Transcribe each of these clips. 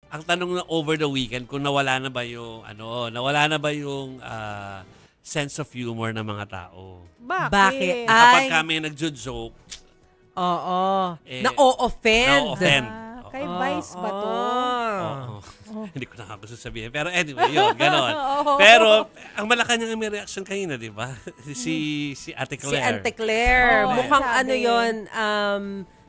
ang tanong na over the weekend kung nawala na ba yung sense of humor ng mga tao. Bakit? Kapag Ay, kami nagjo-joke, oo. eh, Na-offend. na-offend. Kay Vice ba to? Oo. Hindi ko na gusto sabihin. Pero anyway, yun, gano'n. Pero, ang Malacanang may reaction kanina, di ba? si Ate Si Claire. Ante Claire. Oo, Mukhang sabi. ano yun,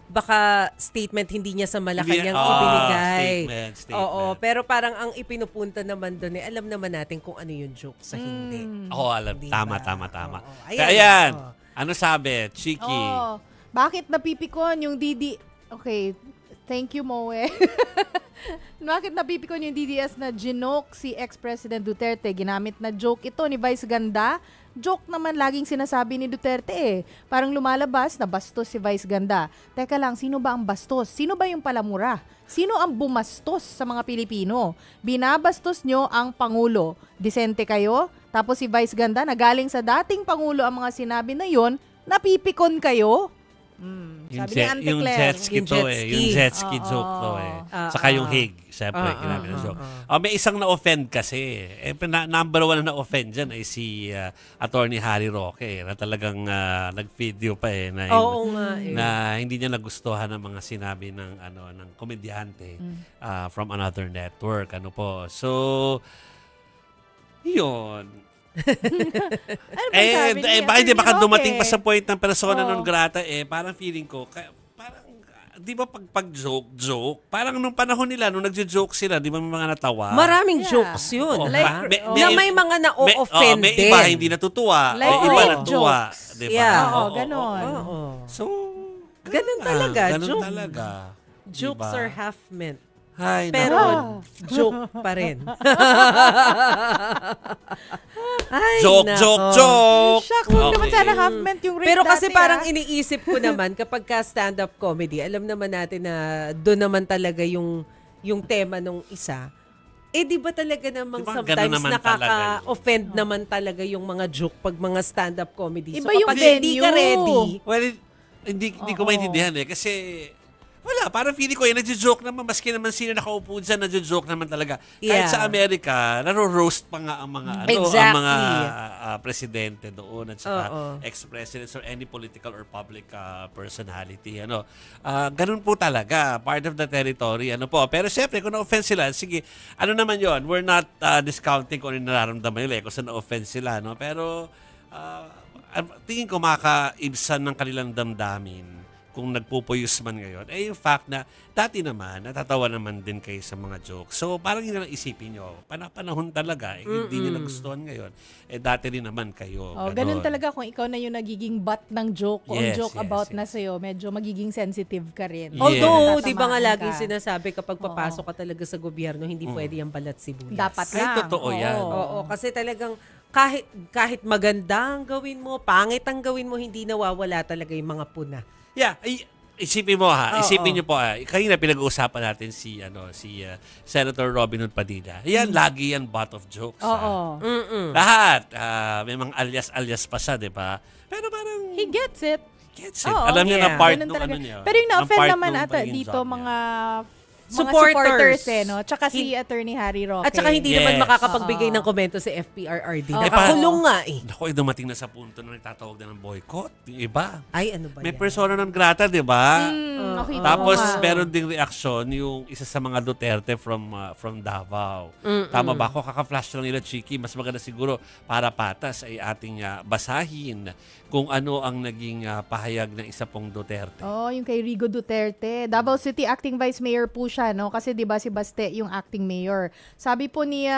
baka statement hindi niya sa Malacanang Hindi- ibinigay. statement. Oo, pero parang ang ipinupunta naman doon alam naman natin kung ano yung joke sa hindi. Ako alam. Di Tama. ba? Oo. Kaya yan. Oo. Ano sabi? Chiki. Oh, bakit napipikon yung Okay, thank you, Moe. Bakit napipikon yung DDS na ginoke si ex-President Duterte? Ginamit na joke ito ni Vice Ganda. Joke naman laging sinasabi ni Duterte eh. Parang lumalabas na bastos si Vice Ganda. Teka lang, sino ba ang bastos? Sino ba yung palamura? Sino ang bumastos sa mga Pilipino? Binabastos nyo ang Pangulo. Disente kayo? Tapos si Vice Ganda na galing sa dating Pangulo ang mga sinabi na yon, napipikon kayo? Sabi ni Ante Yung Claire. jet ski Yung to jet eh. ski. Yung jet ski Oo. joke to eh. Ah, Saka yung ah. hig. Siyempre, ginamit na joke. ah. May isang na-offend kasi. Number one na na-offend dyan ay si Attorney Harry Roque na talagang nag-video pa eh. Oo nga eh. Na hindi niya nagustuhan ang mga sinabi ng komedyante from another network. Ano po. So, yun. Ano ba sabi niya? Baka hindi, baka Attorney dumating Roque. pa sa point ng persona Oo. non grata parang feeling ko, parang, di ba pag joke, parang nung panahon nila, nung nagjo-joke sila, di ba may mga natawa? Maraming Yeah. jokes yun. Oo, Like, ba? na may mga na-offend may din. iba hindi natutuwa, Like may iba rape natuwa. jokes. Di ba? Yeah. Oo, ganon. Oo. So, Ganun talaga, Ganun joke. talaga. Jokes Diba? are half meant. Ay, Pero nako. joke pa rin. Ay, Joke. Shucks, huwag naman Okay. sana half-meant yung rape Pero kasi dati, parang iniisip ko naman kapag ka stand-up comedy, alam naman natin na doon naman talaga yung tema nung isa. Di ba talaga namang Diba, ganun sometimes naman nakaka-offend naman talaga yung mga joke pag mga stand-up comedy. So Iba yung kapag hindi ka venue. ready, Well, hindi ko maintindihan kasi wala, parang feeling ko nagjo-joke naman, maski naman sino nakaupo dyan, nagjo-joke naman talaga. Kahit Yeah. sa Amerika, naro-roast pa nga ang mga, ang Exactly. mga presidente doon at saka Oo. ex-presidents or any political or public personality. Ganun po talaga, part of the territory. Pero syempre, kung na-offense sila, sige, ano naman yon, we're not discounting kung ano yung nararamdaman nila kung saan na-offense sila. Pero tingin ko makaibsan ng kanilang damdamin kung nagpupuyos man ngayon, yung fact na dati naman, natatawa naman din kayo sa mga jokes. So, parang yun lang isipin nyo, panahon talaga, hindi nyo nagustuhan ngayon, dati rin naman kayo. ganun talaga kung ikaw na yung nagiging butt ng joke o Yes, joke yes, about yes. na sa'yo, medyo magiging sensitive ka rin. Yeah. although, di ba nga Natatamaan laging ka. sinasabi kapag papasok ka talaga sa gobyerno, hindi pwede yung balat sibuyas. Dapat Ay, lang. totoo yan. Oo, kasi talagang kahit maganda ang gawin mo, pangit ang gawin mo, hindi nawawala talaga yung mga puna. Yeah, isipin mo Oo. isipin niyo po kanina pinag-uusapan natin si Senator Robin Hood Padilla. Yan lagi yan butt of jokes. Oo. Lahat may mga alias pa siya, 'di ba? Pero parang He gets it. gets it. Oo, Alam niya na yeah. part Ganun nung talaga. ano niya. Pero yung ng na-offend part naman nung ata pagiging dito job niya. mga Supporters. supporters Tsaka si Attorney Harry Roque. At saka hindi Yes. naman makakapagbigay ng komento si FPRRD. Oo. Nakakulong nga eh. Naku, dumating na sa punto na nagtatawag na ng boycott. Yung iba. Ay, ano ba May yan? persona non grata, 'di ba? Nakita Tapos ko nga. meron ding reaksyon yung isa sa mga Duterte from Davao. Tama ba ako? Kaka-flash lang nila, Chiki. Mas maganda siguro para patas ay ating basahin kung ano ang naging pahayag ng isa pong Duterte. Yung kay Rigo Duterte. Davao City acting vice mayor po siya, no? Kasi 'di ba si Baste yung acting mayor. Sabi po ni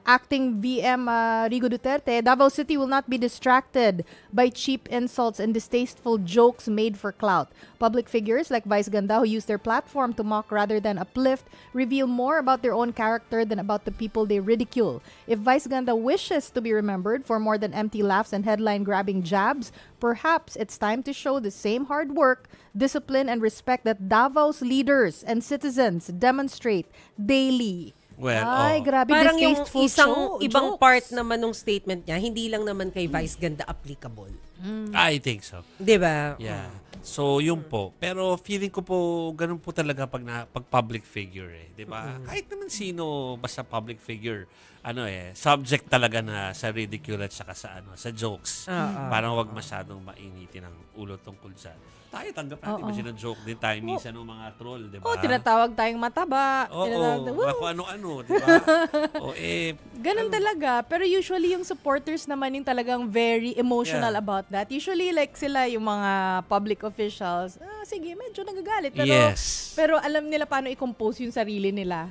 acting VM Rigo Duterte, Davao City will not be distracted by cheap insults and distasteful jokes made for clout. Public figures like Vice Ganda who use their platform to mock rather than uplift reveal more about their own character than about the people they ridicule. If Vice Ganda wishes to be remembered for more than empty laughs and headline-grabbing jabs, perhaps it's time to show the same hard work, discipline, and respect that Davao's leaders and citizens demonstrate daily. Well, Ay, grabe, Parang yung distasteful isang ibang jokes. part naman ng statement niya, hindi lang naman kay Vice Ganda applicable. I think so. 'Di ba? Yeah. So, yun po. Pero feeling ko po, ganun po talaga pag public figure eh. 'Di ba? Kahit naman sino, basta public figure, subject talaga na sa ridicule at saka sa jokes. Parang wag masyadong mainitin ang ulo tungkol dyan. Tayo tanggap natin, Oo. joke din tayo minsan ng mga troll, 'di ba? Oh, tinatawag tayong mataba. Oo, Woo! ako ano-ano, 'di ba? Ganun talaga. Pero usually yung supporters naman yung talagang very emotional Yeah. about that. Usually like sila yung mga public officials, sige, medyo nagagalit. Pero, yes. pero alam nila paano i-compose yung sarili nila.